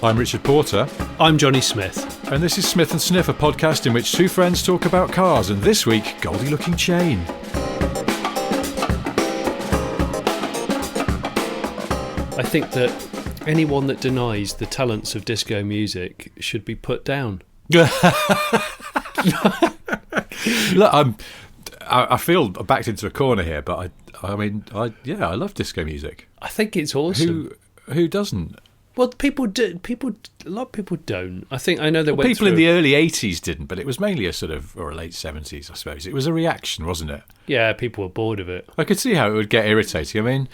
I'm Richard Porter. I'm Jonny Smith. And this is Smith & Sniff, a podcast in which two friends talk about cars, and this week, Goldie-looking chain. I think that anyone that denies the talents of disco music should be put down. Look, I feel backed into a corner here, but I love disco music. I think it's awesome. Who doesn't? Well, people do. A lot of people don't. I know that people in the early 80s didn't, but it was mainly or a late 70s, I suppose. It was a reaction, wasn't it? Yeah, people were bored of it. I could see how it would get irritating. I mean,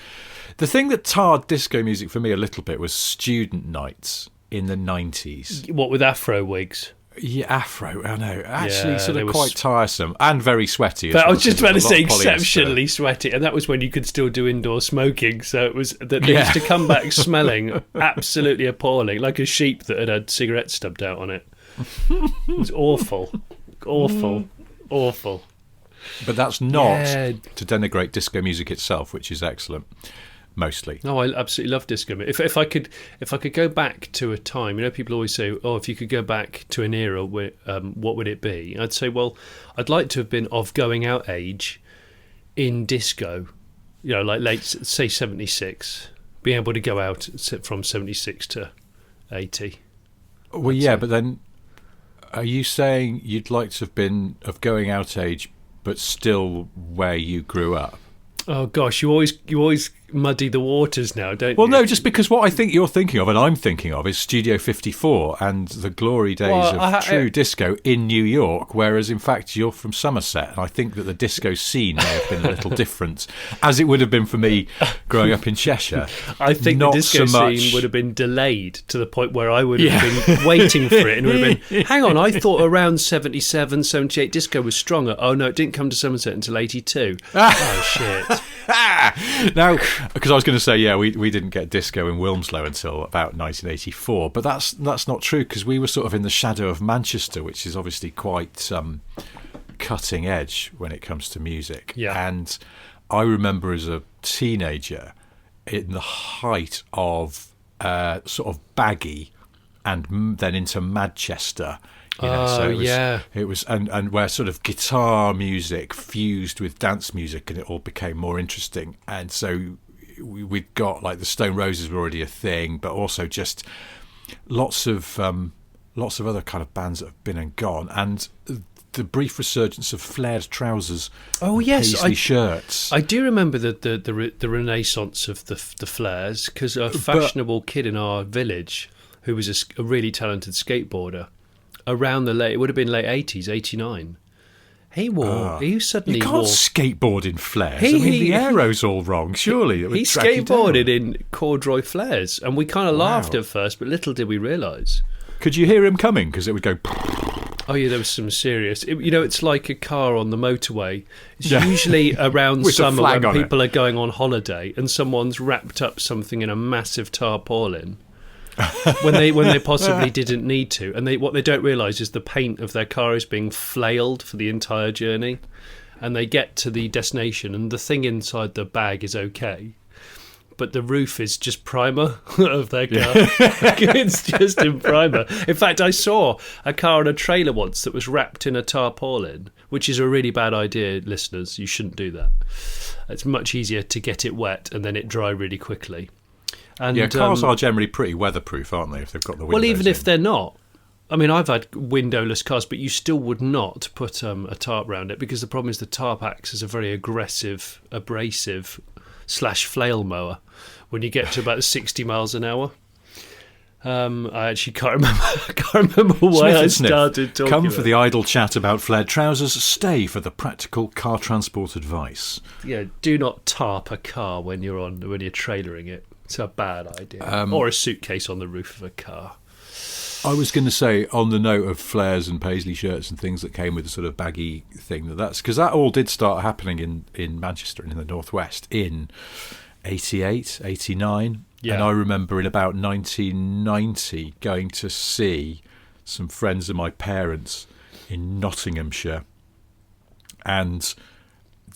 the thing that tarred disco music for me a little bit was student nights in the 90s. What, with afro wigs? Yeah, afro, I know. Actually, sort of quite tiresome and very sweaty. But I was just about to say exceptionally sweaty, and that was when you could still do indoor smoking. So it was that they used to come back smelling absolutely appalling, like a sheep that had cigarettes stubbed out on it. It was awful. Awful. But that's not to denigrate disco music itself, which is excellent. Mostly. No, I absolutely love disco. If I could go back to a time, people always say, "Oh, if you could go back to an era, what would it be?" I'd say, well, I'd like to have been of going out age in disco. Like late, say 76, being able to go out from 76 to 80. Well, yeah, but then are you saying you'd like to have been of going out age, but still where you grew up? Oh gosh, you always muddy the waters now, don't you? Well, no, just because what I think you're thinking of and I'm thinking of is Studio 54 and the glory days of true disco in New York, whereas in fact you're from Somerset, and I think that the disco scene may have been a little different, as it would have been for me growing up in Cheshire. I think the disco scene would have been delayed to the point where I would have been waiting for it, and it would have been, hang on, I thought around 77, 78 disco was stronger. Oh no, it didn't come to Somerset until 82. Oh shit. Now, because I was going to say, we didn't get disco in Wilmslow until about 1984, but that's not true, because we were sort of in the shadow of Manchester, which is obviously quite cutting edge when it comes to music. Yeah. And I remember as a teenager, in the height of sort of baggy, and then into Manchester. It was and where sort of guitar music fused with dance music, and it all became more interesting. And so we'd got, like, the Stone Roses were already a thing, but also just lots of other kind of bands that have been and gone, and the brief resurgence of flared trousers. Oh yes, paisley shirts. I do remember the renaissance of the flares, because a fashionable kid in our village who was a really talented skateboarder. Around it would have been late 80s, 89. He suddenly wore... You can't skateboard in flares. The aero's all wrong, surely. He skateboarded in corduroy flares, and we kind of laughed at first, but little did we realise. Could you hear him coming? Because it would go... Oh yeah, there was some serious... it's like a car on the motorway. It's usually around summer when people are going on holiday, and someone's wrapped up something in a massive tarpaulin. when they possibly didn't need to, and what they don't realise is the paint of their car is being flailed for the entire journey, and they get to the destination and the thing inside the bag is okay, but the roof is just primer of their car. It's just in primer. In fact, I saw a car on a trailer once that was wrapped in a tarpaulin, which is a really bad idea, listeners. You shouldn't do that. It's much easier to get it wet and then it dry really quickly. And, cars are generally pretty weatherproof, aren't they, if they've got the windows? Well, even if they're not. I mean, I've had windowless cars, but you still would not put a tarp around it, because the problem is the tarp acts as a very aggressive, abrasive /flail mower when you get to about 60 miles an hour. I actually can't remember why I started talking. Come for the idle chat about flared trousers, stay for the practical car transport advice. Yeah, do not tarp a car when you're trailering it. It's a bad idea. Or a suitcase on the roof of a car. I was going to say, on the note of flares and paisley shirts and things that came with the sort of baggy thing, that's because that all did start happening in Manchester and in the Northwest in 88, 89. Yeah. And I remember in about 1990 going to see some friends of my parents in Nottinghamshire, and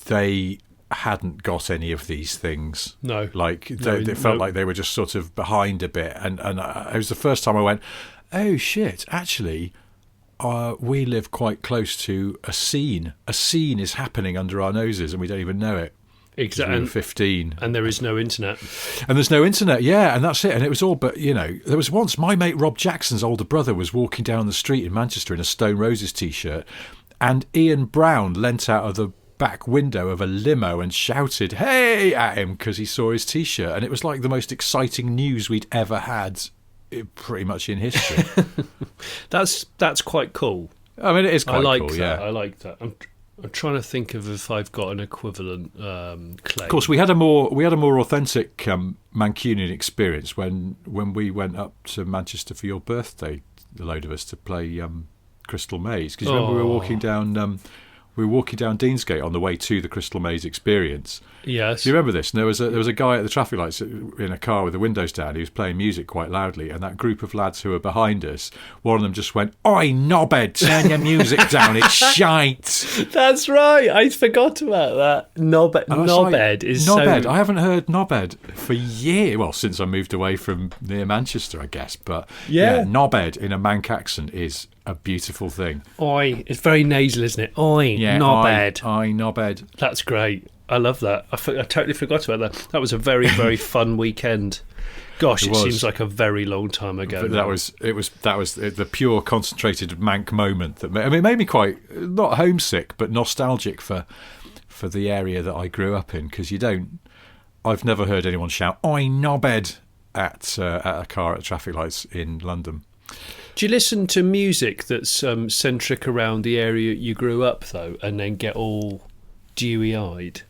they hadn't got any of these things. No. Like, they felt like they were just sort of behind a bit. And it was the first time I went, oh, shit, actually, we live quite close to a scene. A scene is happening under our noses, and we don't even know it. Exactly. We were 15. And there is no internet. And there's no internet, yeah, and that's it. And it was all, but, there was once my mate Rob Jackson's older brother was walking down the street in Manchester in a Stone Roses T-shirt, and Ian Brown leant out of the back window of a limo and shouted, hey, at him because he saw his T-shirt. And it was like the most exciting news we'd ever had pretty much in history. That's quite cool. I mean, it is quite cool, yeah. I like that. I'm trying to think of if I've got an equivalent claim. Of course, we had a more authentic Mancunian experience when we went up to Manchester for your birthday, a load of us, to play Crystal Maze. Because remember we were walking down Deansgate on the way to the Crystal Maze experience. Yes. Do you remember this? And there was a guy at the traffic lights in a car with the windows down. He was playing music quite loudly, and that group of lads who were behind us, one of them just went, "Oi, knobhead, turn your music down, it's shite." That's right. I forgot about that. Knobhead is knobhead. so... I haven't heard knobhead for years. Well, since I moved away from near Manchester, I guess. But yeah, knobhead in a Manc accent is a beautiful thing. Oi. It's very nasal, isn't it? Oi, knobhead. Oi, knobhead. That's great. I love that. I totally forgot about that. That was a very, very fun weekend. Gosh, it seems like a very long time ago. But that was the pure concentrated Manc moment that it made me quite not homesick, but nostalgic for the area that I grew up in, because I've never heard anyone shout "Oi, knobhead" at a car at traffic lights in London. Do you listen to music that's centric around the area you grew up, though, and then get all dewy-eyed?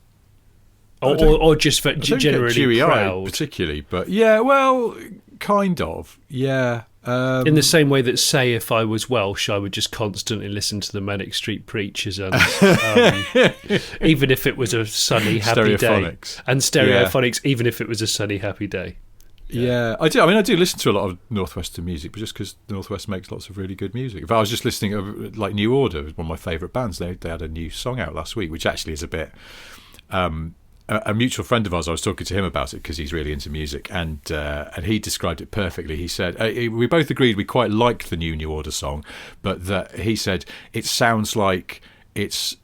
Or just for generally proud? Particularly, but yeah, well, kind of, yeah. In the same way that, say, if I was Welsh, I would just constantly listen to the Manic Street Preachers, and even if it was a sunny, happy day. And Stereophonics, even if it was a sunny, happy day. Yeah, I do. I mean, I do listen to a lot of Northwestern music, but just because Northwest makes lots of really good music. If I was just listening to, like, New Order, one of my favourite bands. They had a new song out last week, which actually is a bit... a mutual friend of ours, I was talking to him about it because he's really into music, and he described it perfectly. He said, we both agreed we quite liked the New Order song, but that he said it sounds like it's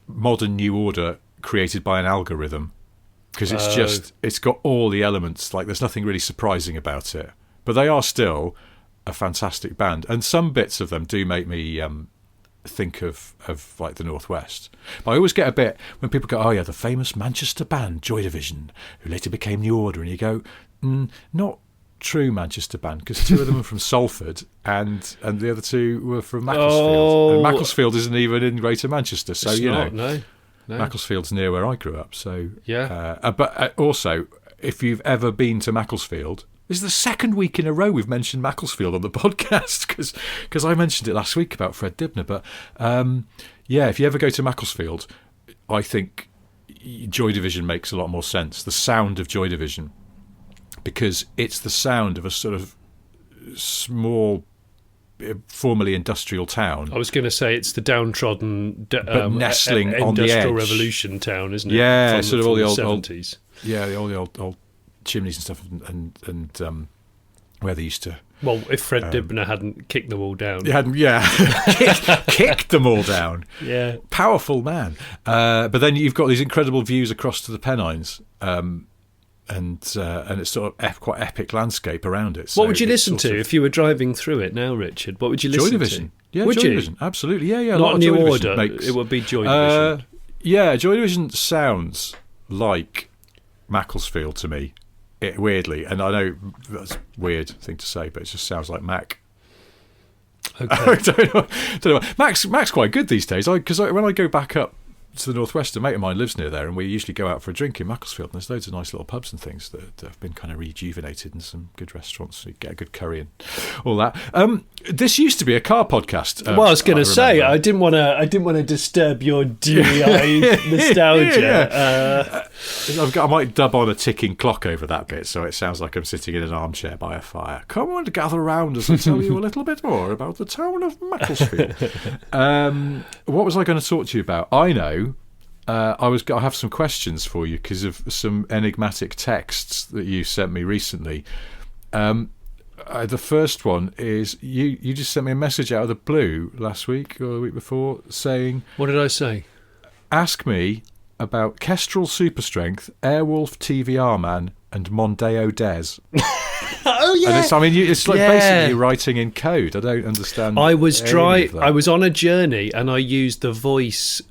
modern New Order created by an algorithm, because it's got all the elements, like there's nothing really surprising about it. But they are still a fantastic band, and some bits of them do make me... think of like the Northwest. But I always get a bit when people go, oh yeah, the famous Manchester band Joy Division, who later became New Order, and you go, not true Manchester band, because two of them are from Salford and the other two were from Macclesfield, and Macclesfield isn't even in Greater Manchester, so no. Macclesfield's near where I grew up, so yeah. But also, if you've ever been to Macclesfield, this is the second week in a row we've mentioned Macclesfield on the podcast, because I mentioned it last week about Fred Dibner. But if you ever go to Macclesfield, I think Joy Division makes a lot more sense. The sound of Joy Division, because it's the sound of a sort of small, formerly industrial town. I was going to say it's the downtrodden, but nestling on the edge. Industrial Revolution town, isn't it? Yeah, sort of all the old 70s. All the old chimneys and stuff, and where they used to... Well, if Fred Dibner hadn't kicked them all down. Kicked them all down. Yeah. Powerful man. But then you've got these incredible views across to the Pennines, and it's sort of quite epic landscape around it. So what would you listen to if you were driving through it now, Richard? What would you listen to? Joy Division. Yeah, would Joy you? Division. Absolutely. Yeah. Not New Order. It would be Joy Division. Yeah, Joy Division sounds like Macclesfield to me. Weirdly, and I know that's a weird thing to say, but it just sounds like Mac. Okay. I don't know. Mac's quite good these days, because when I go back up to the Northwest, a mate of mine lives near there, and we usually go out for a drink in Macclesfield, and there's loads of nice little pubs and things that have been kind of rejuvenated, and some good restaurants, so you get a good curry and all that. This used to be a car podcast. Well, I was going to say, I didn't want to disturb your dewy-eyed nostalgia. I might dub on a ticking clock over that bit, so it sounds like I'm sitting in an armchair by a fire. Come on, gather round as I tell you a little bit more about the town of Macclesfield. What was I going to talk to you about? I know I have some questions for you because of some enigmatic texts that you sent me recently. The first one is you just sent me a message out of the blue last week or the week before saying... What did I say? Ask me about Kestrel Super Strength, Airwolf TVR Man and Mondeo Des. Oh yeah. And it's like basically writing in code. I don't understand. I was on a journey and I used the voice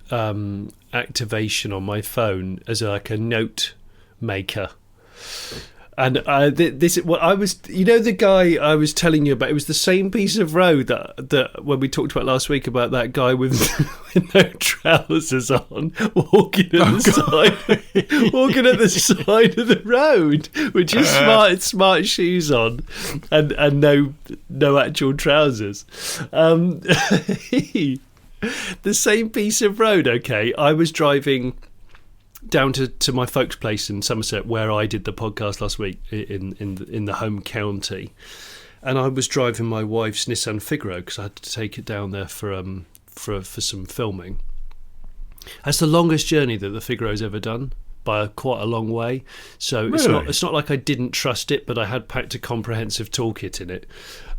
activation on my phone as like a note maker. And this is what I was. You know, the guy I was telling you about. It was the same piece of road that when we talked about last week about that guy with no trousers on, walking at the side of the road, which is smart shoes on, and no actual trousers. The same piece of road. Okay, I was driving down to my folks' place in Somerset, where I did the podcast last week in the home county, and I was driving my wife's Nissan Figaro because I had to take it down there for some filming. That's the longest journey that the Figaro's ever done by quite a long way. So really? It's not like I didn't trust it, but I had packed a comprehensive toolkit in it,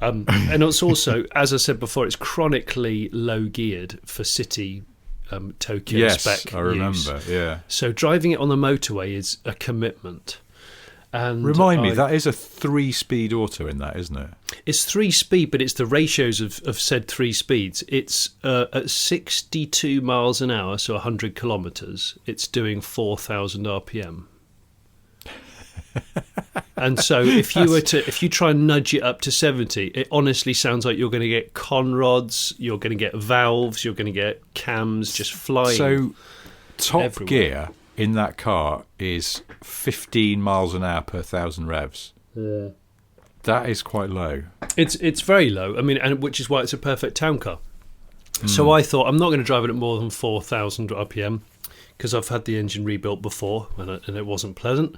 and it's also, as I said before, it's chronically low geared for city. Tokyo spec. Yes, I remember. Use. Yeah. So driving it on the motorway is a commitment. And remind me, that is a 3-speed auto in that, isn't it? It's 3-speed, but it's the ratios of said 3 speeds. It's at 62 miles an hour, so 100 kilometres. It's doing 4,000 RPM. And so if you try and nudge it up to 70, it honestly sounds like you're going to get conrods, you're going to get valves, you're going to get cams just flying. So top everywhere. Gear in that car is 15 miles an hour per 1,000 revs. Yeah. That is quite low. It's very low. I mean, and which is why it's a perfect town car. So I thought I'm not going to drive it at more than 4,000 RPM because I've had the engine rebuilt before and it wasn't pleasant.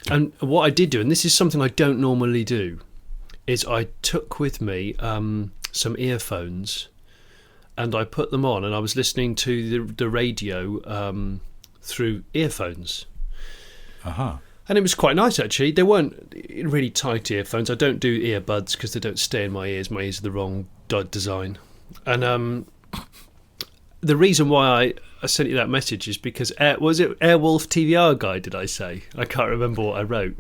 And what I did do, and this is something I don't normally do, is I took with me some earphones and I put them on and I was listening to the radio through earphones. Uh-huh. And it was quite nice, actually. They weren't really tight earphones. I don't do earbuds because they don't stay in my ears. My ears are the wrong design. And the reason why I sent you that message is because was it Airwolf TVR guy? Did I say? I can't remember what I wrote.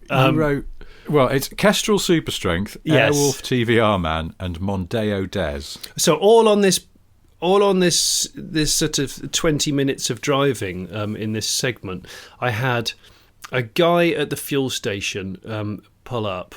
You wrote, well, it's Kestrel Super Strength, yes. Airwolf TVR Man, and Mondeo Des. So all on this sort of 20 minutes of driving in this segment, I had a guy at the fuel station pull up.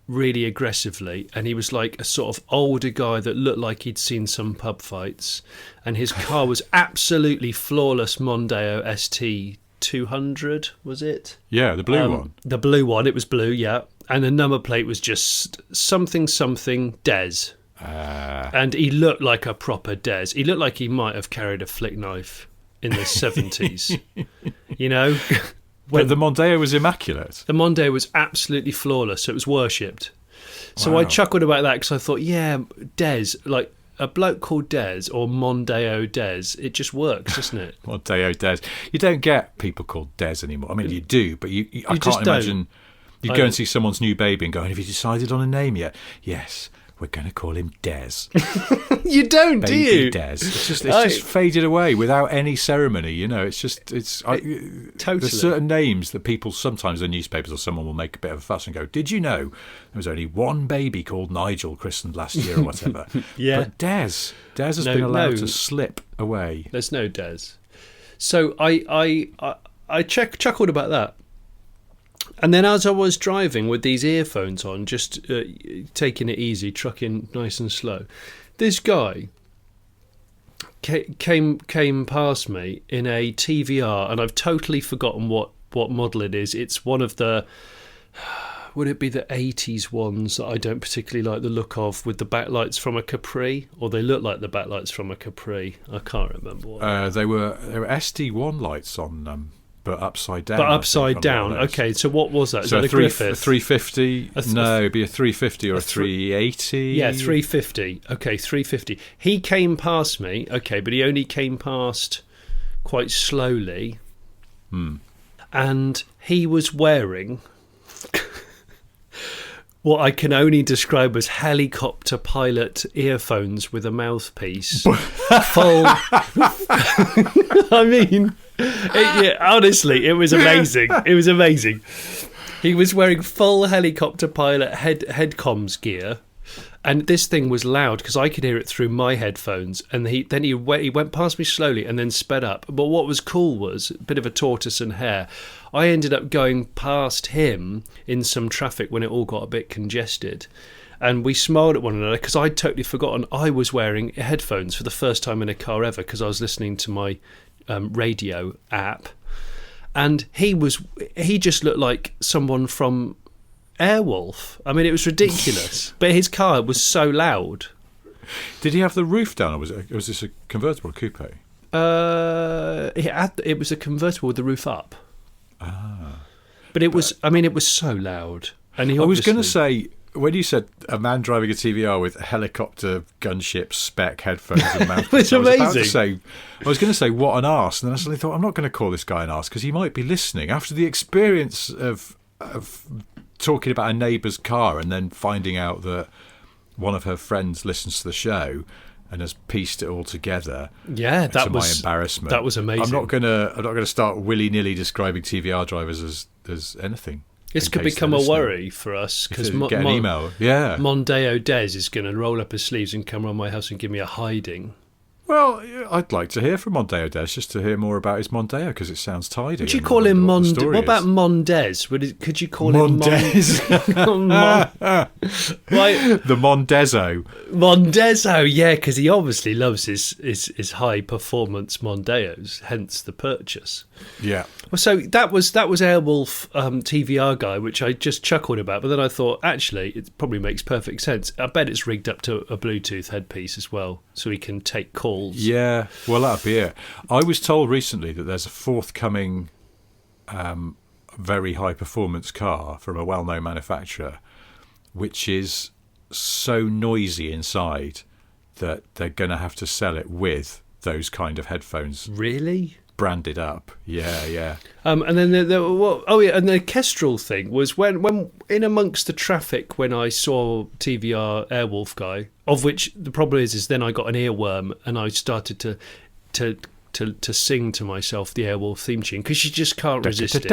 Really aggressively, and he was like a sort of older guy that looked like he'd seen some pub fights, and his car was absolutely flawless Mondeo ST 200, was it? Yeah, the blue one. The blue one, it was blue, yeah, and the number plate was just something Des. And he looked like a proper Des. He looked like he might have carried a flick knife in the 70s, you know. But the Mondeo was immaculate. The Mondeo was absolutely flawless, so it was worshipped. So Wow. I chuckled about that because I thought, yeah, Des, like a bloke called Des or Mondeo Des, it just works, doesn't it? Mondeo Des. You don't get people called Des anymore. I mean, you do, but I can't imagine you'd go and see someone's new baby and go, have you decided on a name yet? Yes, we're going to call him Des. You don't, do you? Des. It's just faded away without any ceremony. You know, totally. There's certain names that people sometimes in newspapers or someone will make a bit of a fuss and go, "Did you know there was only one baby called Nigel christened last year or whatever?" Yeah. But Des has been allowed to slip away. There's no Des. So I chuckled about that. And then as I was driving with these earphones on, just taking it easy, trucking nice and slow, this guy came past me in a TVR, and I've totally forgotten what model it is. It's one of the, would it be the 80s ones that I don't particularly like the look of, with the backlights from a Capri, or they look like the backlights from a Capri. I can't remember what. They were SD1 lights on them. But upside down. But upside down. Okay, so what was that? Is so that a Griffith? 350? No, it'd be a 350 or a 380. Yeah, 350. Okay, 350. He came past me, okay, but he only came past quite slowly, and he was wearing what I can only describe as helicopter pilot earphones with a mouthpiece. Full. I mean, honestly, it was amazing. It was amazing. He was wearing full helicopter pilot head comms gear. And this thing was loud because I could hear it through my headphones. And he went past me slowly and then sped up. But what was cool was a bit of a tortoise and hare. I ended up going past him in some traffic when it all got a bit congested. And we smiled at one another because I'd totally forgotten I was wearing headphones for the first time in a car ever because I was listening to my radio app. And he just looked like someone from Airwolf. I mean, it was ridiculous. But his car was so loud. Did he have the roof down, or was this a convertible coupe? It was a convertible with the roof up. But it was so loud. And I was going to say, when you said a man driving a TVR with helicopter gunship spec headphones and mouthpiece, it was amazing. I was going to say, what an arse, and then I suddenly thought, I'm not going to call this guy an arse because he might be listening after the experience of talking about a neighbour's car and then finding out that one of her friends listens to the show and has pieced it all together. Yeah, that was my embarrassment. That was amazing. I'm not gonna start willy-nilly describing TVR drivers as anything. This could become a worry for us because get an email. Yeah, Mondeo Des is going to roll up his sleeves and come around my house and give me a hiding. Well, I'd like to hear from Mondeo Des, just to hear more about his Mondeo, because it sounds tidy. Would you call him Mondeo? What about Mondes? Could you call him Mondes? The Mondezo. Mondezo, yeah, because he obviously loves his high performance Mondeos, hence the purchase. Yeah. Well, so that was Airwolf TVR guy, which I just chuckled about, but then I thought, actually, it probably makes perfect sense. I bet it's rigged up to a Bluetooth headpiece as well, so he can take calls. Yeah, well, that'd be it. I was told recently that there's a forthcoming very high performance car from a well-known manufacturer, which is so noisy inside that they're going to have to sell it with those kind of headphones. Really? Branded up, yeah. And then and the Kestrel thing was when in amongst the traffic when I saw TVR Airwolf guy, of which the problem is then I got an earworm and I started to sing to myself the Airwolf theme tune because you just can't resist it.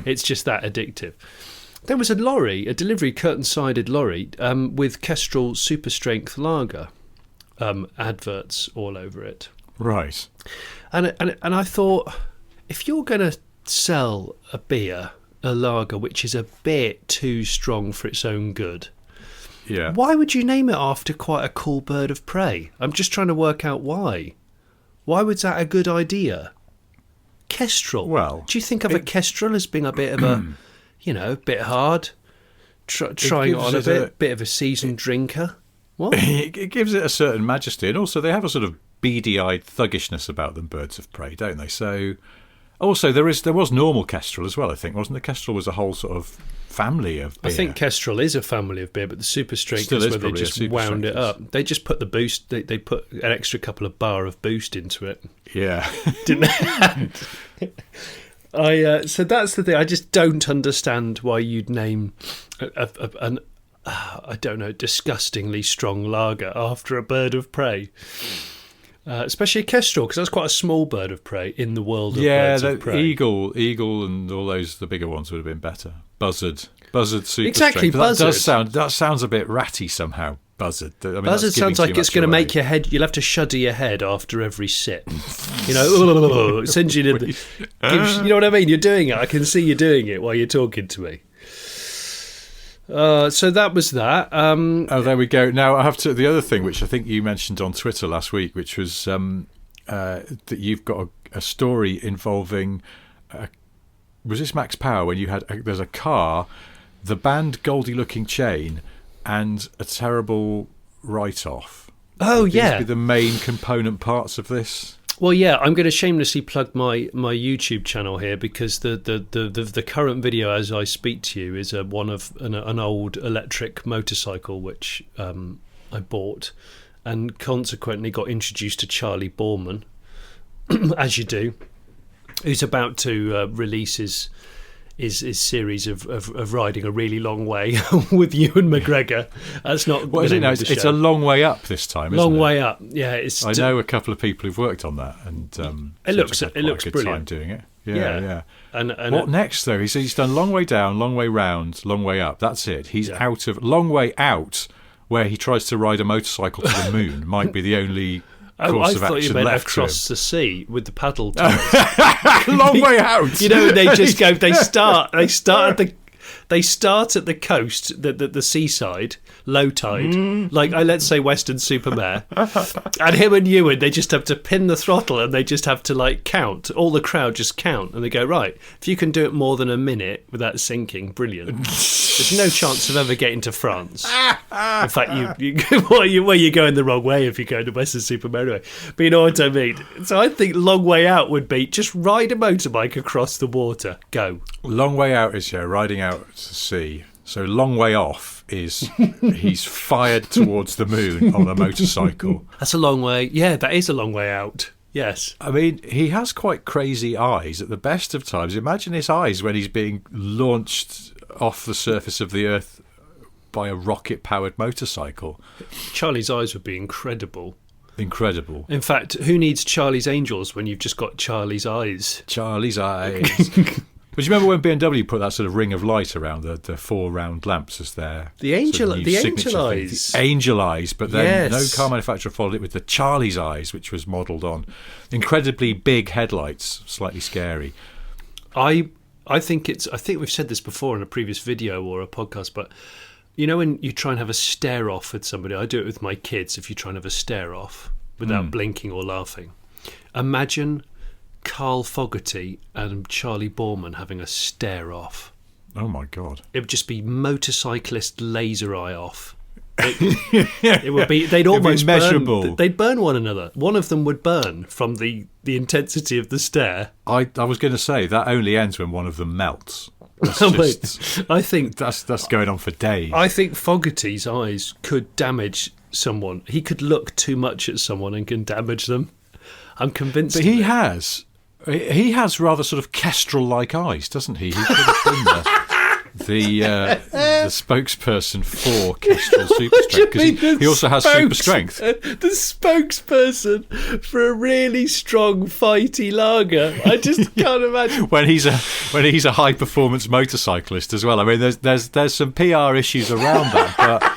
It's just that addictive. There was a delivery curtain-sided lorry with Kestrel Super Strength Lager adverts all over it. Right. And I thought, if you're going to sell a beer, a lager, which is a bit too strong for its own good, yeah, why would you name it after quite a cool bird of prey? I'm just trying to work out why. Why was that a good idea? Kestrel. Well, do you think of a Kestrel as being a bit of a, bit hard, trying it on a bit of a seasoned drinker? What? It gives it a certain majesty, and also they have a sort of beady-eyed thuggishness about them, birds of prey, don't they? So, also there was normal Kestrel as well, I think, wasn't there? Kestrel was a whole sort of family of beer. I think Kestrel is a family of beer, but the Super Strength is where they just wound it up. They just put the boost, they put an extra couple of bar of boost into it. Yeah. Didn't they? So that's the thing. I just don't understand why you'd name an I don't know, disgustingly strong lager after a bird of prey. Especially a Kestrel, because that's quite a small bird of prey in the world of birds of prey. Eagle and all those, the bigger ones would have been better. Buzzard super exactly, strength. Buzzard. That sounds a bit ratty somehow. Buzzard. I mean, Buzzard sounds like it's going to make your head. You'll have to shudder your head after every sip. It sends you to you know what I mean? You're doing it. I can see you doing it while you're talking to me. So that was that. There we go. Now I have to. The other thing, which I think you mentioned on Twitter last week, which was that you've got a story involving. Was this Max Power when you had? There's a car, the band Goldie Looking Chain, and a terrible write-off. Oh, Would yeah. these be the main component parts of this? Well, yeah, I'm going to shamelessly plug my YouTube channel here because the current video as I speak to you is one of an old electric motorcycle which I bought and consequently got introduced to Charley Boorman. as you do, who's about to release his series of riding a really long way with Ewan McGregor. That's not. What is it now? It's a long way up this time. Isn't long it? way up. Yeah, I know a couple of people who've worked on that, and it looks a good brilliant. time doing it. Yeah. And what next though? He's done long way down, long way round, long way up. That's it. He's out of long way out, where he tries to ride a motorcycle to the moon. Might be the only. I thought you meant across the sea with the paddle tires. Long way out. They just go. They start at the coast, the seaside, low tide, like let's say Weston-super-Mare, and him and Ewan, they just have to pin the throttle and they just have to count. All the crowd just count and they go, right, if you can do it more than a minute without sinking, brilliant. There's no chance of ever getting to France. In fact, you're going the wrong way if you go to Weston-super-Mare anyway. But you know what I mean. So I think long way out would be just ride a motorbike across the water. Go. Long way out is riding out to sea. So long way off is he's fired towards the moon on a motorcycle. That's a long way. Yeah, that is a long way out. Yes. I mean, he has quite crazy eyes at the best of times. Imagine his eyes when he's being launched off the surface of the earth by a rocket-powered motorcycle. Charlie's eyes would be incredible. Incredible. In fact, who needs Charlie's Angels when you've just got Charlie's eyes? Charlie's eyes. But do you remember when BMW put that sort of ring of light around the 4 round lamps as their angel eyes? The angel eyes, but then no car manufacturer followed it with the Charlie's eyes, which was modelled on incredibly big headlights, slightly scary. I think we've said this before in a previous video or a podcast, but you know when you try and have a stare off with somebody, I do it with my kids. If you try and have a stare off without blinking or laughing, imagine Carl Fogarty and Charley Boorman having a stare off. Oh my God! It would just be motorcyclist laser eye off. It would be. They'd almost measurable. They'd burn one another. One of them would burn from the intensity of the stare. I was going to say that only ends when one of them melts. I think that's going on for days. I think Fogarty's eyes could damage someone. He could look too much at someone and can damage them. I'm convinced. But he has rather sort of Kestrel-like eyes, doesn't he? He could have been the spokesperson for Kestrel Super Strength, because he also has super strength. The spokesperson for a really strong fighty lager. I just can't imagine when he's a high performance motorcyclist as well. I mean, there's some PR issues around that,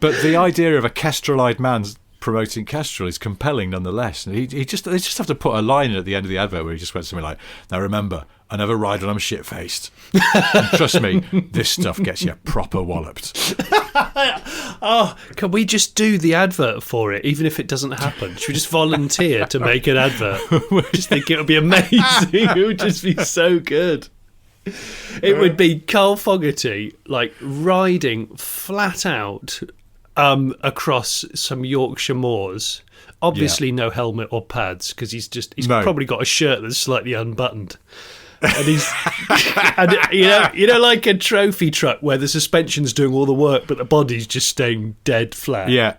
but the idea of a Kestrel-eyed man promoting Kestrel is compelling nonetheless. And they just have to put a line in at the end of the advert where he just went something like, "Now remember, I never ride when I'm shit-faced. And trust me, this stuff gets you proper walloped." Oh, can we just do the advert for it, even if it doesn't happen? Should we just volunteer to make an advert? I just think it would be amazing. It would just be so good. It would be Carl Fogarty riding flat out across some Yorkshire moors. Obviously no helmet or pads, because he's probably got a shirt that's slightly unbuttoned. And he's you know like a trophy truck where the suspension's doing all the work but the body's just staying dead flat. Yeah.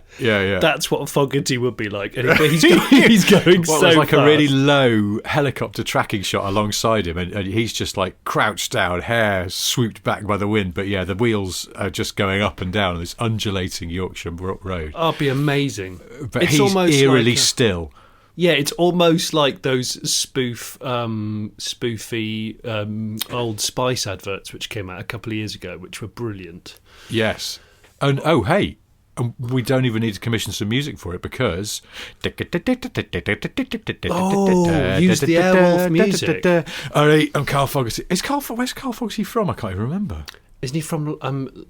That's what Fogarty would be like. Anyway, he's going so was like fast. A really low helicopter tracking shot alongside him, and he's just crouched down, hair swooped back by the wind, but the wheels are just going up and down on this undulating Yorkshire road. Oh, it'd be amazing. But it's he's almost eerily still. Yeah, it's almost like those spoofy Old Spice adverts which came out a couple of years ago, which were brilliant. Yes. And we don't even need to commission some music for it, because use the Airwolf music. All right, I'm Carl Fogarty. Where's Carl Fogarty from? I can't even remember. Isn't he from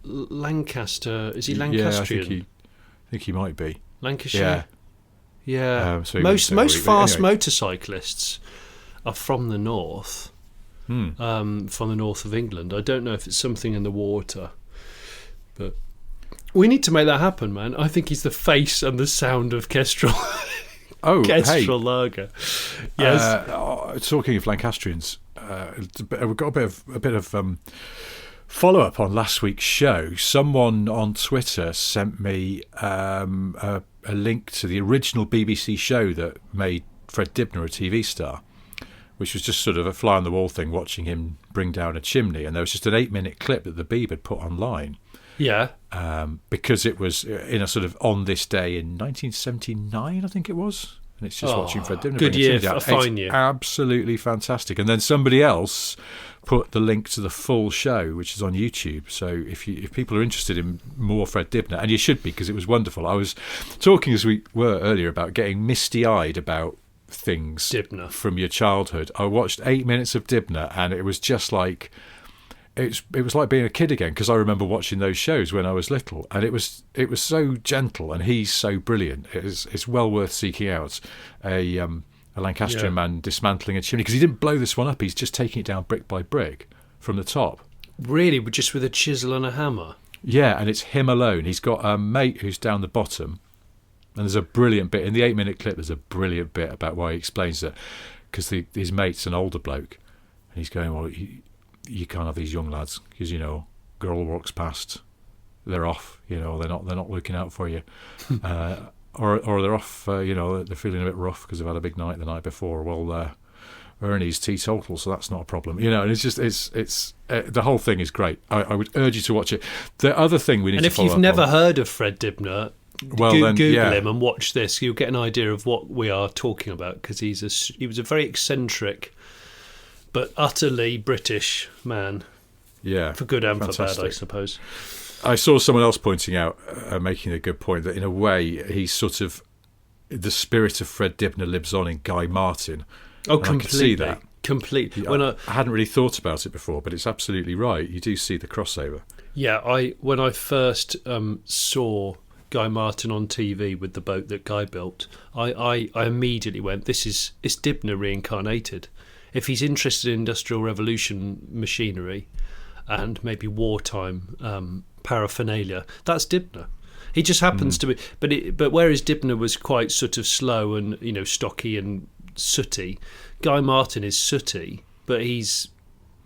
Lancaster? Is he Lancastrian? Yeah, I think he might be. Lancashire? Yeah. So most fast motorcyclists are from the north, from the north of England. I don't know if it's something in the water, but we need to make that happen, man. I think he's the face and the sound of Kestrel. Kestrel lager. Yes. Talking of Lancastrians, we've got a bit of follow-up on last week's show. Someone on Twitter sent me a link to the original BBC show that made Fred Dibnah a TV star, which was just sort of a fly on the wall thing, watching him bring down a chimney. And there was just an 8-minute clip that the Beeb had put online. Yeah. Because it was in a sort of on this day in 1979, I think it was. And it's just watching Fred Dibnah. Good year, a fine year. Absolutely fantastic. And then somebody else put the link to the full show, which is on YouTube. So if people are interested in more Fred Dibnah, and you should be, because it was wonderful. I was talking, as we were earlier, about getting misty-eyed about things Dibnah from your childhood. I watched 8 minutes of Dibnah, and it was just like... It was like being a kid again, because I remember watching those shows when I was little, and it was so gentle, and he's so brilliant. It's well worth seeking out a Lancastrian man dismantling a chimney, because he didn't blow this one up. He's just taking it down brick by brick from the top. Really, just with a chisel and a hammer? Yeah, and it's him alone. He's got a mate who's down the bottom, and there's a brilliant bit in the 8-minute clip. There's a brilliant bit about why he explains that, because his mate's an older bloke, and he's going, well, you can't have these young lads, because, you know, girl walks past, they're off, you know, they're not looking out for you, or they're off, you know, they're feeling a bit rough because they've had a big night the night before. Well, Ernie's teetotal, so that's not a problem, you know. And it's just it's the whole thing is great. I would urge you to watch it. The other thing we need to follow up on, and if you've never heard of Fred Dibnah, Google him and watch this. You'll get an idea of what we are talking about, because he was a very eccentric but utterly British man. Yeah, for good and fantastic. For bad, I suppose. I saw someone else pointing out, making a good point, that in a way he's sort of the spirit of Fred Dibnah lives on in Guy Martin. Oh, completely. I could see that. Completely. I hadn't really thought about it before, but it's absolutely right. You do see the crossover. Yeah, when I first saw Guy Martin on TV with the boat that Guy built, I immediately went, it's Dibnah reincarnated. If he's interested in Industrial Revolution machinery and maybe wartime paraphernalia, that's Dibnah. He just happens to be, but whereas Dibnah was quite sort of slow and, you know, stocky and sooty, Guy Martin is sooty, but he's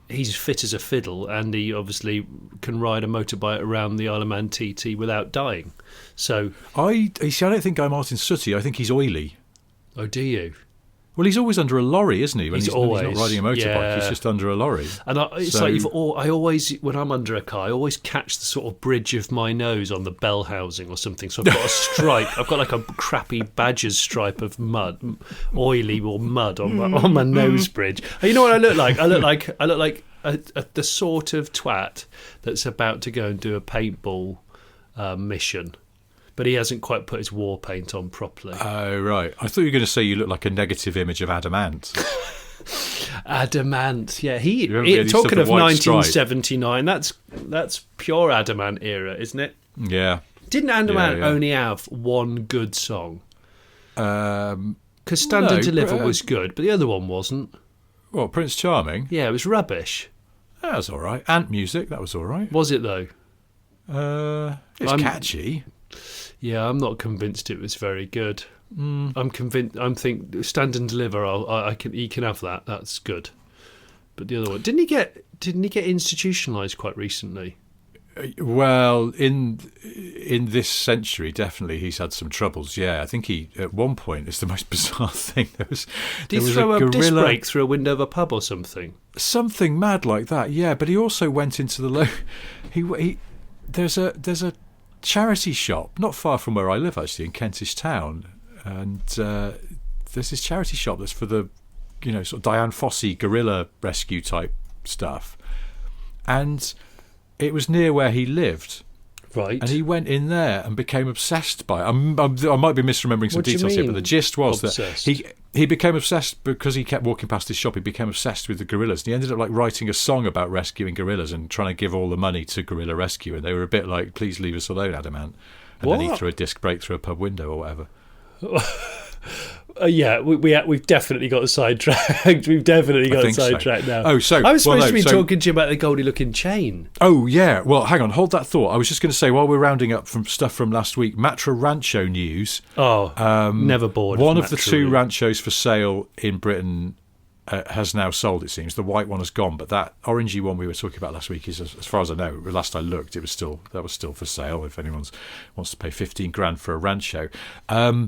fit as a fiddle, and he obviously can ride a motorbike around the Isle of Man TT without dying. So I don't think Guy Martin's sooty. I think he's oily. Oh, do you? Well, he's always under a lorry, isn't he? When he's not riding a motorbike, he's just under a lorry. And I always, when I'm under a car, I always catch the sort of bridge of my nose on the bell housing or something. So I've got a stripe. I've got like a crappy badger's stripe of mud, oily or mud on my nose bridge. And you know what I look like? I look like the sort of twat that's about to go and do a paintball mission. But he hasn't quite put his war paint on properly. Oh, right. I thought you were going to say you look like a negative image of Adamant. Adamant, yeah. Talking of 1979, that's pure Adamant era, isn't it? Yeah. Didn't Adamant only have one good song? Because Stand and Deliver was good, but the other one wasn't. Well, Prince Charming? Yeah, it was rubbish. That was all right. Ant Music, that was all right. Was it, though? It's catchy. Yeah, I'm not convinced it was very good. I'm convinced. Think Stand and Deliver. He can have that. That's good. But the other one, didn't he get institutionalised quite recently? Well, in this century, definitely he's had some troubles. Yeah, I think he at one point, it's the most bizarre thing. Did he throw a disc brake through a window of a pub or something? Something mad like that. Yeah, but he also went into the there's a charity shop not far from where I live, actually, in Kentish Town, and there's this charity shop that's for the, you know, sort of Diane Fossey guerrilla rescue type stuff, and it was near where he lived. Right. And he went in there and became obsessed by it. I might be misremembering some details here, but the gist was obsessed. That he became obsessed because he kept walking past his shop. He became obsessed with the gorillas. And he ended up like writing a song about rescuing gorillas and trying to give all the money to gorilla rescue. And they were a bit like, please leave us alone, Adamant. And then he threw a disc brake through a pub window or whatever. Yeah, we've definitely got sidetracked. We've definitely got sidetracked now. Oh, so I was supposed to be talking to you about the Goldie-looking chain. Oh, yeah. Well, hang on, hold that thought. I was just going to say, while we're rounding up from stuff from last week, Matra Rancho news. Oh, never bored. One of the two ranchos for sale in Britain has now sold, it seems. The white one has gone, but that orangey one we were talking about last week is, as far as I know, last I looked, that was still for sale. If anyone wants to pay $15,000 for a Rancho,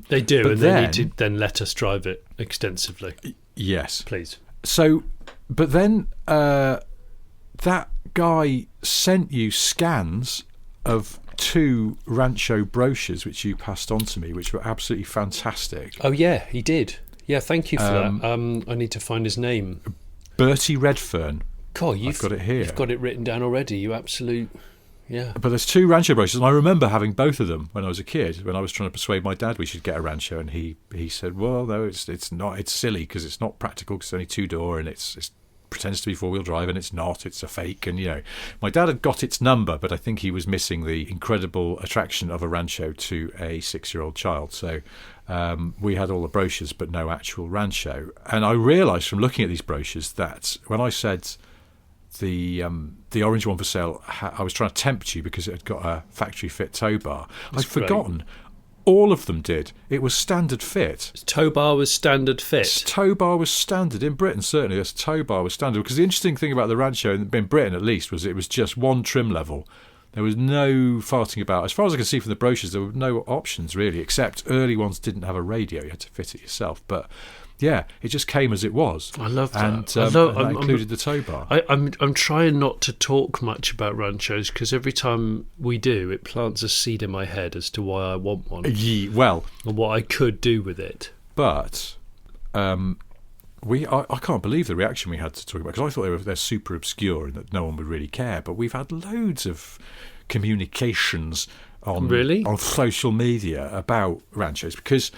they do, and they need to then let us drive it extensively. Yes, please. So, but then that guy sent you scans of 2 Rancho brochures, which you passed on to me, which were absolutely fantastic. Oh yeah, he did. Yeah, thank you for that. I need to find his name. Bertie Redfern. God, I've got it here. You've got it written down already. You absolute, yeah. But there's 2 Rancho brochures, and I remember having both of them when I was a kid. When I was trying to persuade my dad we should get a Rancho, and he said, "Well, no, it's not. It's silly because it's not practical because it's only 2-door and it pretends to be 4-wheel drive, and it's not. It's a fake." And my dad had got its number, but I think he was missing the incredible attraction of a Rancho to a 6-year-old child. So we had all the brochures, but no actual Rancho. And I realised from looking at these brochures that when I said the orange one for sale, I was trying to tempt you because it had got a factory fit tow bar. I'd forgotten. All of them did. It was standard fit. Tow bar was standard fit. Tow bar was standard in Britain, certainly. This tow bar was standard. Because the interesting thing about the Rancho, in Britain at least, was it was just one trim level. There was no farting about. As far as I can see from the brochures, there were no options really, except early ones didn't have a radio. You had to fit it yourself. But yeah, it just came as it was. I love that. And that included the tow bar. I'm trying not to talk much about Ranchos because every time we do, it plants a seed in my head as to why I want one. Well, and what I could do with it. But I can't believe the reaction we had to talk about, because I thought they're super obscure and that no one would really care. But we've had loads of communications on social media about Ranchos because.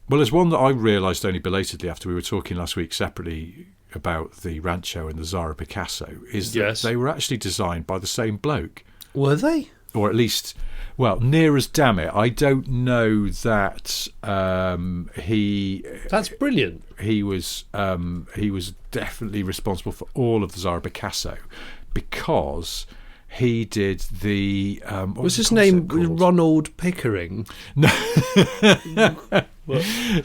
Well, there's one that I realised only belatedly after we were talking last week separately about the Rancho and the Zara Picasso, is that they were actually designed by the same bloke. Were they? Or at least, well, near as damn it. I don't know that he... That's brilliant. He was definitely responsible for all of the Zara Picasso because... He did the... was his name Ronald Pickering? No.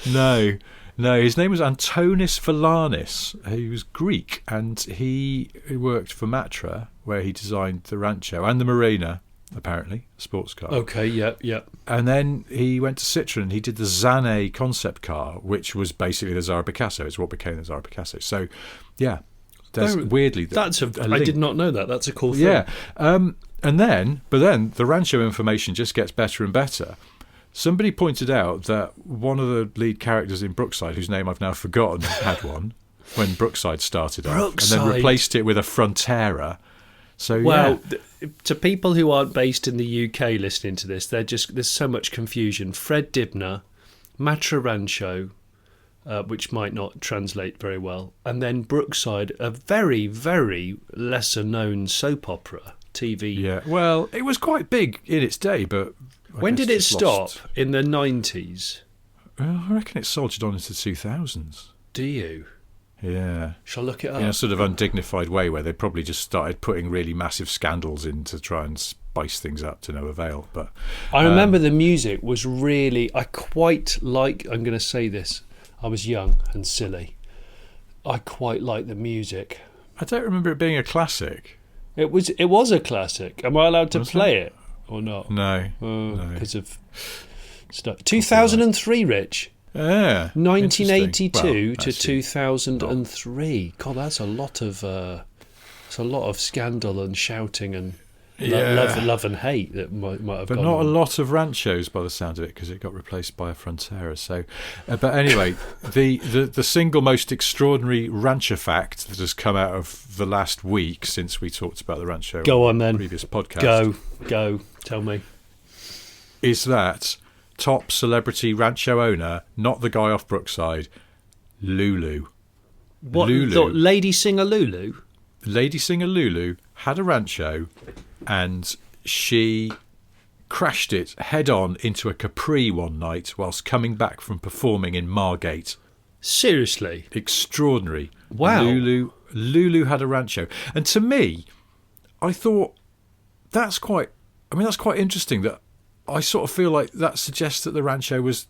No, his name was Antonis Valanis. He was Greek, and he worked for Matra, where he designed the Rancho and the Marina, apparently, a sports car. Okay, yeah. And then he went to Citroën. He did the Zane concept car, which was basically the Zara Picasso. It's what became the Zara Picasso. So, yeah. Weirdly, I did not know that. That's a cool thing. Yeah, but then the Rancho information just gets better and better. Somebody pointed out that one of the lead characters in Brookside, whose name I've now forgotten, had one when Brookside started off, and then replaced it with a Frontera. So to people who aren't based in the UK listening to this, there's so much confusion. Fred Dibner, Matra Rancho. Which might not translate very well. And then Brookside, a very, very lesser-known soap opera, TV. Yeah, well, it was quite big in its day, but... When did it stop? In the 90s? Well, I reckon it soldiered on into the 2000s. Do you? Yeah. Shall I look it up? In a sort of undignified way where they probably just started putting really massive scandals in to try and spice things up to no avail. But I remember the music was really... I quite like... I'm going to say this... I was young and silly. I quite like the music. I don't remember it being a classic. It was a classic. Am I allowed to play it or not? No. Because of stuff. 2003, Rich. Yeah. 1982 to 2003. God, that's a lot of scandal and shouting and love and hate that might have but gone not on. A lot of Ranchos by the sound of it, because it got replaced by a Frontera. So but anyway, the single most extraordinary Ranchofact that has come out of the last week since we talked about the Rancho on then previous podcast go tell me is that top celebrity Rancho owner, not the guy off Brookside, Lulu. What? Lady singer Lulu had a Rancho, and she crashed it head-on into a Capri one night whilst coming back from performing in Margate. Seriously? Extraordinary. Wow. Lulu had a Rancho. And to me, I thought that's quite interesting. That I sort of feel like that suggests that the Rancho was,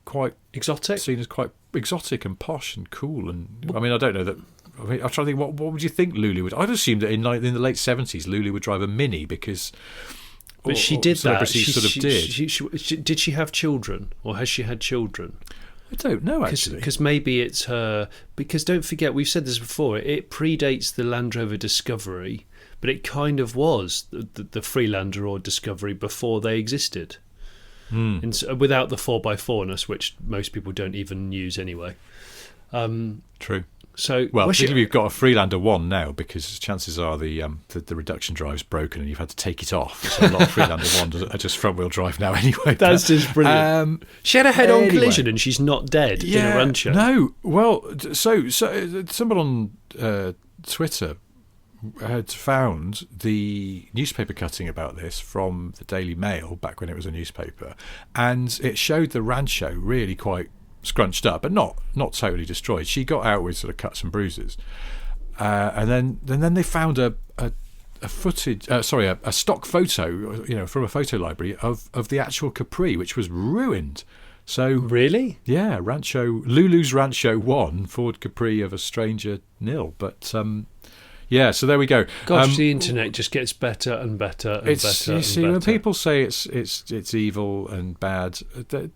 quite exotic, seen as quite exotic and posh and cool. And I mean, I don't know that. I mean, I'm trying to think. What would you think Lulu would? I'd assume that in the late 70s, Lulu would drive a Mini because. But she did that. Did she have children, or has she had children? I don't know, actually. Because maybe it's her. Because don't forget, we've said this before. It predates the Land Rover Discovery, but it kind of was the Freelander or Discovery before they existed. Without the 4x4ness, which most people don't even use anyway. True. So, well, particularly if you've got a Freelander 1 now, because chances are the reduction drive's broken and you've had to take it off. So a lot of Freelander 1s are just front-wheel drive now anyway. That's just brilliant. She had a head-on collision and she's not dead in a Rancho. No, well, so someone on Twitter had found the newspaper cutting about this from the Daily Mail back when it was a newspaper, and it showed the Rancho really quite scrunched up, but not totally destroyed. She got out with sort of cuts and bruises, and then they found a stock photo, from a photo library of the actual Capri, which was ruined. So really, yeah, Lulu's Rancho 1, Ford Capri of a stranger 0, but. Yeah, so there we go. Gosh, the internet just gets better and better and better. You see, when people say it's evil and bad,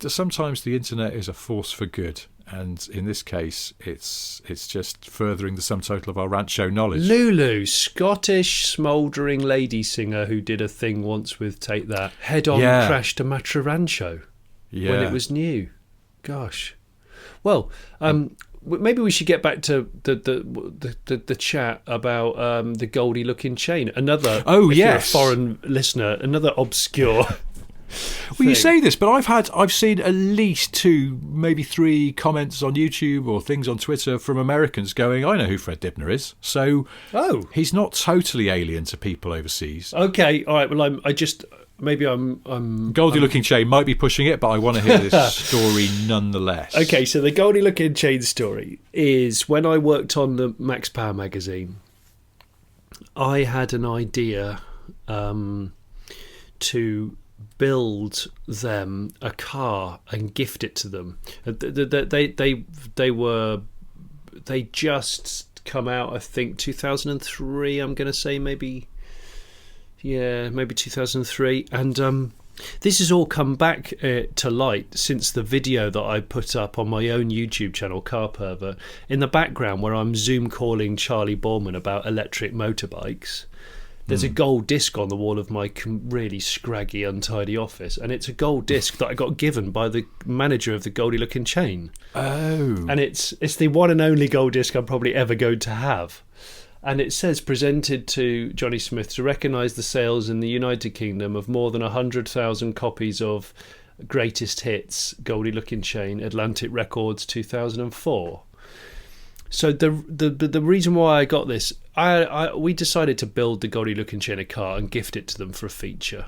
sometimes the internet is a force for good, and in this case, it's just furthering the sum total of our Rancho knowledge. Lulu, Scottish smouldering lady singer who did a thing once with Take That, head-on crash to Matra Rancho when it was new. Gosh, well. Maybe we should get back to the chat about the Goldie-looking chain. Another, if you're a foreign listener, another obscure. Well, you say this, but I've seen at least 2, maybe 3 comments on YouTube or things on Twitter from Americans going, "I know who Fred Dibner is." So, he's not totally alien to people overseas. Okay, all right. Well, I'm Goldie-looking chain might be pushing it, but I want to hear this story nonetheless. Okay, so the Goldie-looking chain story is when I worked on the Max Power magazine, I had an idea to build them a car and gift it to them. They just come out, I think 2003. I'm going to say maybe 2003, and this has all come back to light since the video that I put up on my own YouTube channel, Car Pervert, in the background where I'm Zoom calling Charley Boorman about electric motorbikes. There's a gold disc on the wall of my really scraggy, untidy office, and it's a gold disc that I got given by the manager of the Goldie-looking chain. Oh. And it's the one and only gold disc I'm probably ever going to have. And it says, presented to Jonny Smith to recognise the sales in the United Kingdom of more than 100,000 copies of Greatest Hits, Goldie-Looking Chain, Atlantic Records 2004. So the reason why I got this, we decided to build the Goldie-Looking Chain a car and gift it to them for a feature.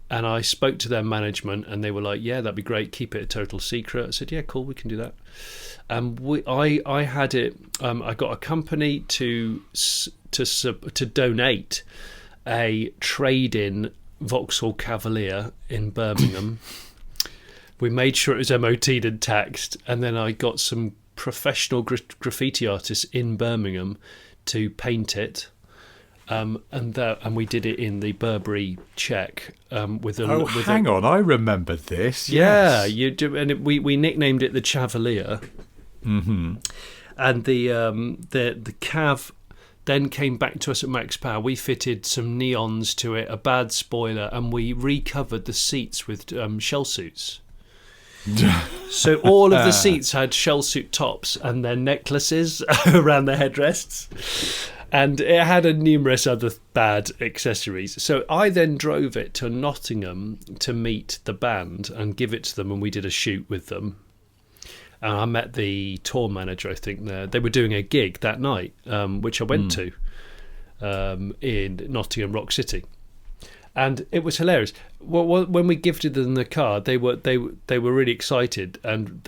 And I spoke to their management and they were like, yeah, that'd be great, keep it a total secret. I said, yeah, cool, we can do that. I had it. I got a company to donate a trade-in Vauxhall Cavalier in Birmingham. We made sure it was MOT'd and taxed, and then I got some professional graffiti artists in Birmingham to paint it. And we did it in the Burberry check with a. Hang on, I remember this. Yeah, yes. you do, and we nicknamed it the Chavalier. Mm-hmm. And the Cav then came back to us at Max Power. We fitted some neons to it, a bad spoiler, and we recovered the seats with shell suits. So all of the seats had shell suit tops and their necklaces around the headrests. And it had numerous other bad accessories. So I then drove it to Nottingham to meet the band and give it to them, and we did a shoot with them. And I met the tour manager, I think. They were doing a gig that night, which I went to in Nottingham Rock City. And it was hilarious. Well, when we gifted them the car, they were really excited, and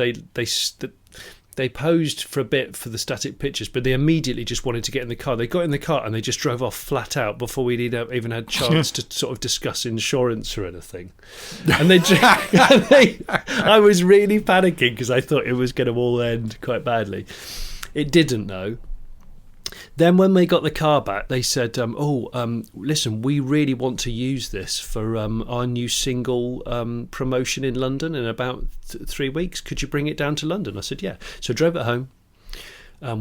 They posed for a bit for the static pictures, but they immediately just wanted to get in the car. They got in the car and they just drove off flat out before we'd even had a chance to sort of discuss insurance or anything. And I was really panicking because I thought it was going to all end quite badly. It didn't, though. Then when they got the car back, they said, listen, we really want to use this for our new single promotion in London in about 3 weeks. Could you bring it down to London? I said, yeah. So I drove it home.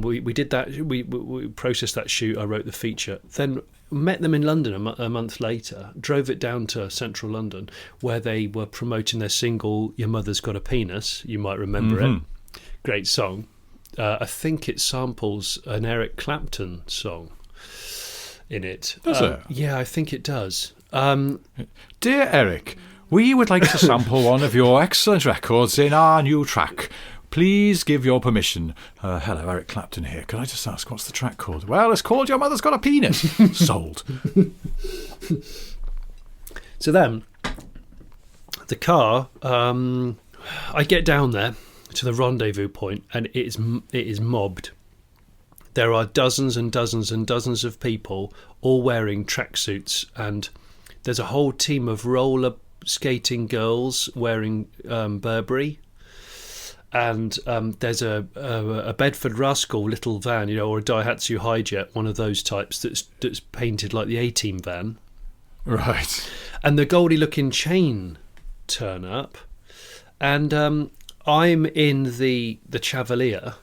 We did that. We processed that shoot. I wrote the feature. Then met them in London a month later, drove it down to central London where they were promoting their single, Your Mother's Got a Penis. You might remember it. Great song. I think it samples an Eric Clapton song in it. Does it? Yeah, I think it does. Dear Eric, we would like to sample one of your excellent records in our new track. Please give your permission. Hello, Eric Clapton here. Can I just ask, what's the track called? Well, it's called Your Mother's Got a Penis. Sold. So then, the car, I get down there to the rendezvous point, and it is mobbed. There are dozens and dozens and dozens of people all wearing tracksuits, and there's a whole team of roller skating girls wearing Burberry, and there's a Bedford Rascal little van, or a Daihatsu Hijet, one of those types that's painted like the A-Team van. Right. And the Goldie looking chain turn up, and I'm in the Cavalier,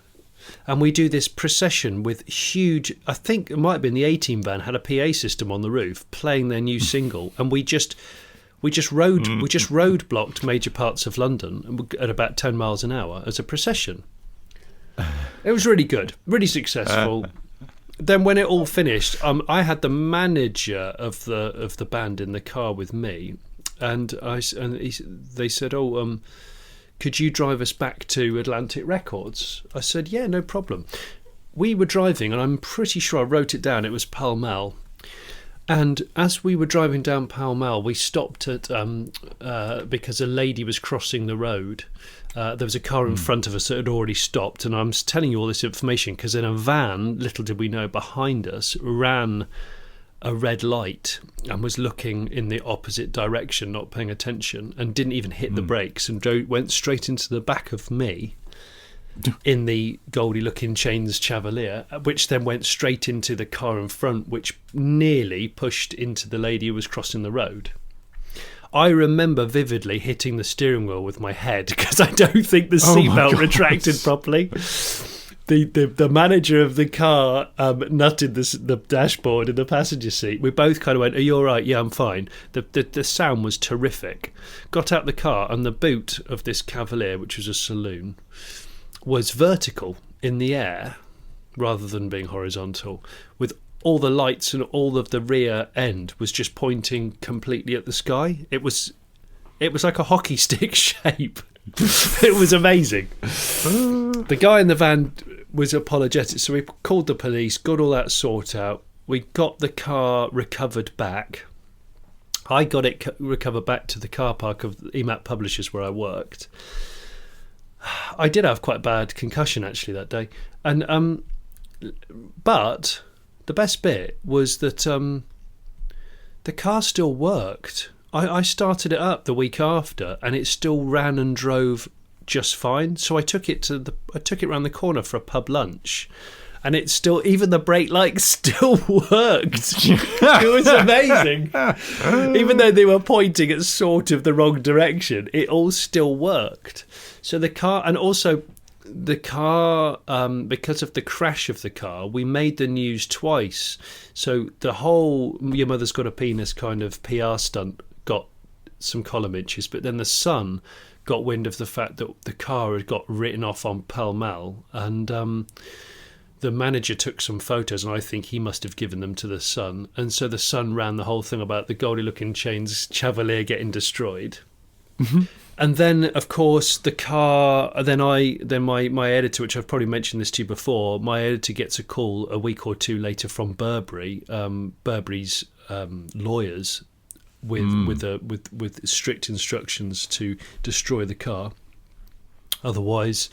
and we do this procession with huge, I think it might have been the A-Team van, had a PA system on the roof playing their new single, and we just roadblocked major parts of London at about 10 miles an hour as a procession. It was really good, really successful. Then when it all finished, I had the manager of the band in the car with me, and they said, could you drive us back to Atlantic Records? I said, yeah, no problem. We were driving, and I'm pretty sure I wrote it down. It was Pall Mall. And as we were driving down Pall Mall, we stopped at because a lady was crossing the road. There was a car in front of us that had already stopped, and I'm telling you all this information because in a van, little did we know, behind us ran a red light and was looking in the opposite direction, not paying attention, and didn't even hit the brakes, and went straight into the back of me in the Goldie looking chains Cavalier, which then went straight into the car in front, which nearly pushed into the lady who was crossing the road. I remember vividly hitting the steering wheel with my head because I don't think the seatbelt retracted properly. The manager of the car nutted the dashboard in the passenger seat. We both kind of went, are you all right? Yeah, I'm fine. The sound was terrific. Got out the car, and the boot of this Cavalier, which was a saloon, was vertical in the air rather than being horizontal, with all the lights and all of the rear end was just pointing completely at the sky. It was like a hockey stick shape. It was amazing. The guy in the van was apologetic, so we called the police, got all that sorted out. We got the car recovered back. I got it recovered back to the car park of EMAP Publishers where I worked. I did have quite bad concussion actually that day, and but the best bit was that the car still worked. I started it up the week after, and it still ran and drove just fine. So I took it around the corner for a pub lunch, and it still, even the brake lights still worked. It was amazing. Even though they were pointing at sort of the wrong direction, it all still worked. So the car, and also the car, because of the crash of the car, we made the news twice. So the whole Your Mother's Got a Penis kind of PR stunt got some column inches, but then the Sun got wind of the fact that the car had got written off on Pall Mall, and the manager took some photos, and I think he must have given them to the Sun, and so the Sun ran the whole thing about the Goldie looking chains Cavalier getting destroyed. And then, of course, the car. Then my editor, which I've probably mentioned this to you before, my editor gets a call a week or two later from Burberry, Burberry's lawyers, with strict instructions to destroy the car. Otherwise,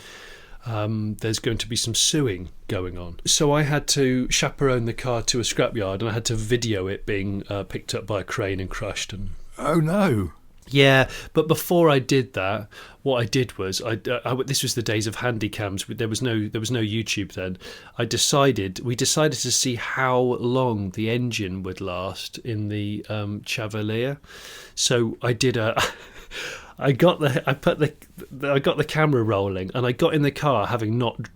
there's going to be some suing going on. So I had to chaperone the car to a scrapyard, and I had to video it being picked up by a crane and crushed. And oh no! Yeah, but before I did that, what I did was this was the days of handy cams. There was no YouTube then. We decided to see how long the engine would last in the Chevalier. So I did I got the camera rolling, and I got in the car having not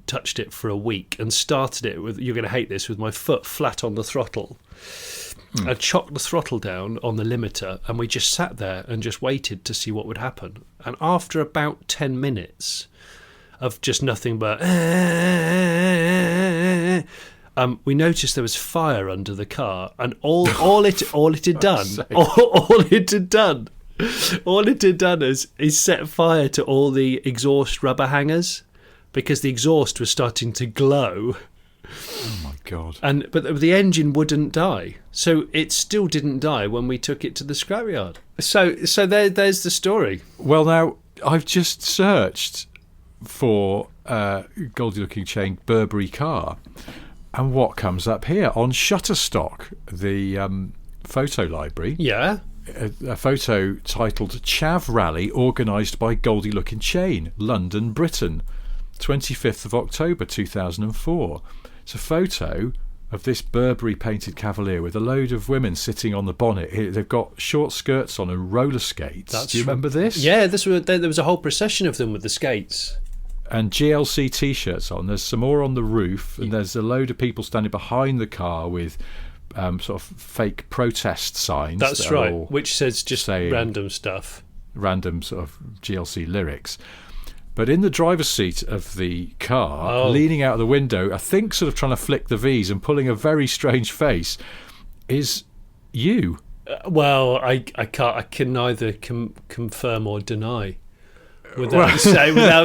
touched it for a week, and started it with, you're going to hate this, with my foot flat on the throttle. I chocked the throttle down on the limiter, and we just sat there and just waited to see what would happen. And after about 10 minutes of just nothing but we noticed there was fire under the car, and all it had done is set fire to all the exhaust rubber hangers, because the exhaust was starting to glow. Oh my God! But the engine wouldn't die, so it still didn't die when we took it to the scrapyard. So there's the story. Well, now I've just searched for Goldie Looking Chain Burberry car, and what comes up here on Shutterstock, the photo library? Yeah. A photo titled "Chav Rally organised by Goldie Looking Chain, London, Britain, 25th of October 2004. It's a photo of this Burberry painted Cavalier with a load of women sitting on the bonnet. They've got short skirts on and roller skates. Do you remember this? Yeah, there was a whole procession of them with the skates. And GLC T-shirts on. There's some more on the roof, and there's a load of people standing behind the car with sort of fake protest signs. That's right, which says just random stuff. Random sort of GLC lyrics. But in the driver's seat of the car, leaning out of the window, I think sort of trying to flick the V's and pulling a very strange face, is you. Well, I can neither confirm or deny. Without saying. I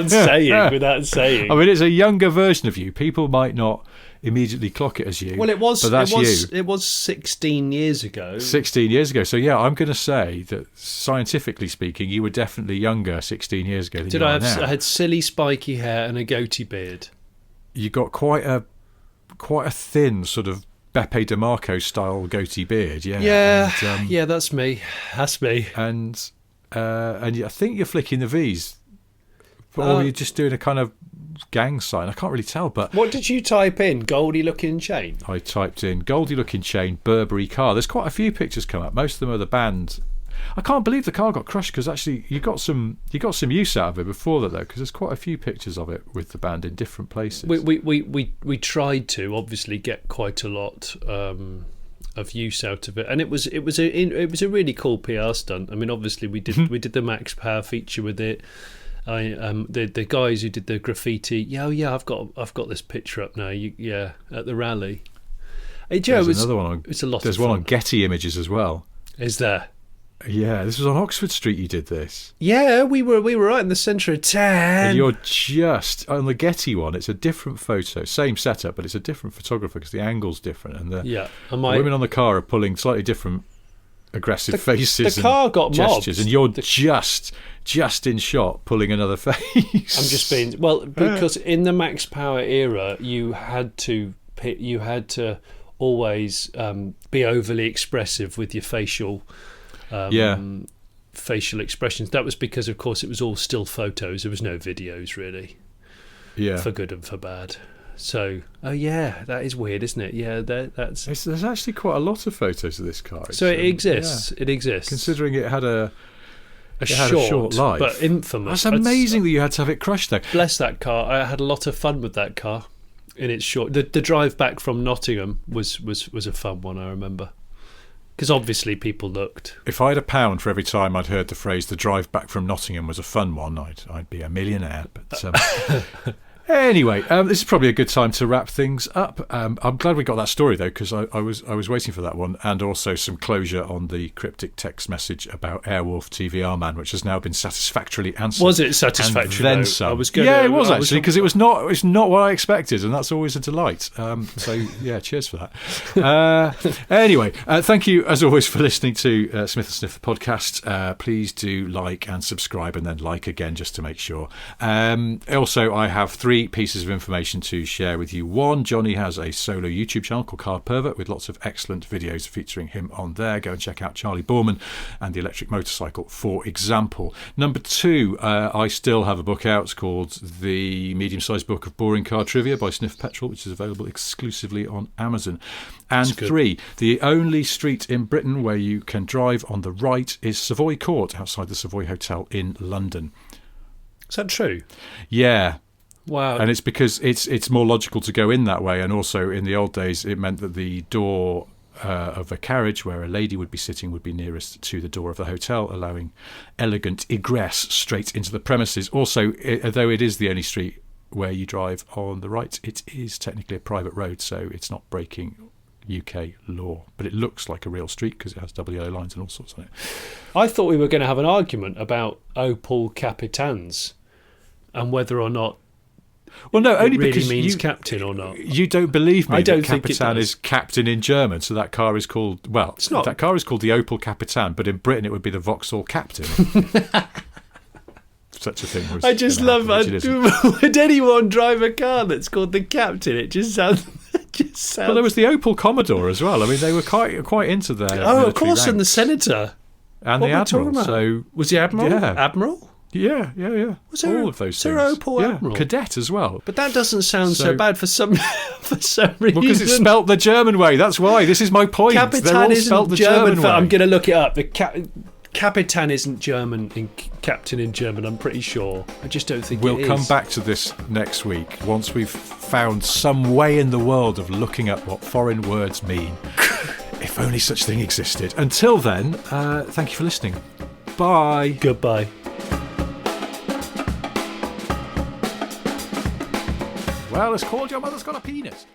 mean, it's a younger version of you. People might not immediately clock it as you. Well, it was. But that's you. It was 16 years ago. 16 years ago. So yeah, I'm going to say that scientifically speaking, you were definitely younger 16 years ago than you are now. I had silly spiky hair and a goatee beard. You got quite a thin sort of Beppe DeMarco style goatee beard. Yeah. Yeah. And, yeah, that's me. That's me. And I think you're flicking the V's. Or you're just doing a kind of gang sign. I can't really tell. But what did you type in? Goldie Looking Chain? I typed in Goldie Looking Chain Burberry car. There's quite a few pictures come up. Most of them are the band. I can't believe the car got crushed, because actually you got some use out of it before that, though, because there's quite a few pictures of it with the band in different places. We tried to obviously get quite a lot of use out of it, and it was a really cool PR stunt. I mean, obviously we did the Max Power feature with it. The guys who did the graffiti. I've got this picture up now. At the rally. There's another one. It's a lot. There's of fun. One on Getty Images as well. Is there? Yeah, this was on Oxford Street. You did this. Yeah, we were right in the centre of town. And you're just on the Getty one. It's a different photo, same setup, but it's a different photographer because the angle's different, and the women on the car are pulling slightly different aggressive faces. The car got gestures, mobbed, and you're just in shot pulling another face. I'm just being because in the Max Power era, you had to always be overly expressive with your facial expressions. That was because, of course, it was all still photos. There was no videos really, for good and for bad. So, that is weird, isn't it? Yeah, there's actually quite a lot of photos of this car. So it exists. Yeah. It exists. Considering it had a short life, but infamous. That's amazing that you had to have it crushed, though. Bless that car. I had a lot of fun with that car. In its short, the drive back from Nottingham was a fun one. I remember. Because obviously people looked. If I had £1 for every time I'd heard the phrase "the drive back from Nottingham was a fun one," I'd be a millionaire. But Anyway, this is probably a good time to wrap things up. I'm glad we got that story though, because I was waiting for that one, and also some closure on the cryptic text message about Airwolf TVR man, which has now been satisfactorily answered. Was it satisfactory? And then some. It was actually, because it's not what I expected, and that's always a delight. So yeah, cheers for that. Anyway, thank you as always for listening to Smith and Sniff the podcast. Please do like and subscribe, and then like again just to make sure. Also, I have 3 pieces of information to share with you. 1, Jonny has a solo YouTube channel called Car Pervert with lots of excellent videos featuring him on there. Go and check out Charley Boorman and the electric motorcycle, for example. Number 2, I still have a book out. It's called The Medium-Sized Book of Boring Car Trivia by Sniff Petrol, which is available exclusively on Amazon. And 3, the only street in Britain where you can drive on the right is Savoy Court outside the Savoy Hotel in London. Is that true? Yeah. Wow. And it's because it's more logical to go in that way, and also in the old days it meant that the door of a carriage where a lady would be sitting would be nearest to the door of the hotel, allowing elegant egress straight into the premises. Also, though it is the only street where you drive on the right, it is technically a private road, so it's not breaking UK law, but it looks like a real street because it has double yellow lines and all sorts on it. I thought we were going to have an argument about Opel Capitans and whether or not only really because means captain or not. You don't believe me. I don't think Capitan is captain in German, so that car is called, well, it's not. That car is called the Opel Capitan, but in Britain it would be the Vauxhall Captain. Such a thing was. I just love that. Would anyone drive a car that's called the Captain? It just sounds. Well, there was the Opel Commodore as well. I mean, they were quite into their. Oh, of course, ranks. And the Senator and the Admiral. So was the Admiral? Yeah. Admiral. Yeah. Was there all of those things? Opel Admiral? Cadet as well. But that doesn't sound so bad for some reason. Well, because it's spelt the German way. That's why. This is my point. Capitan They're all spelt the German way. I'm going to look it up. The Capitan isn't German in captain in German, I'm pretty sure. I just don't think we'll come back to this next week once we've found some way in the world of looking up what foreign words mean. If only such thing existed. Until then, thank you for listening. Bye. Goodbye. Well, it's called Your Mother's Got a Penis.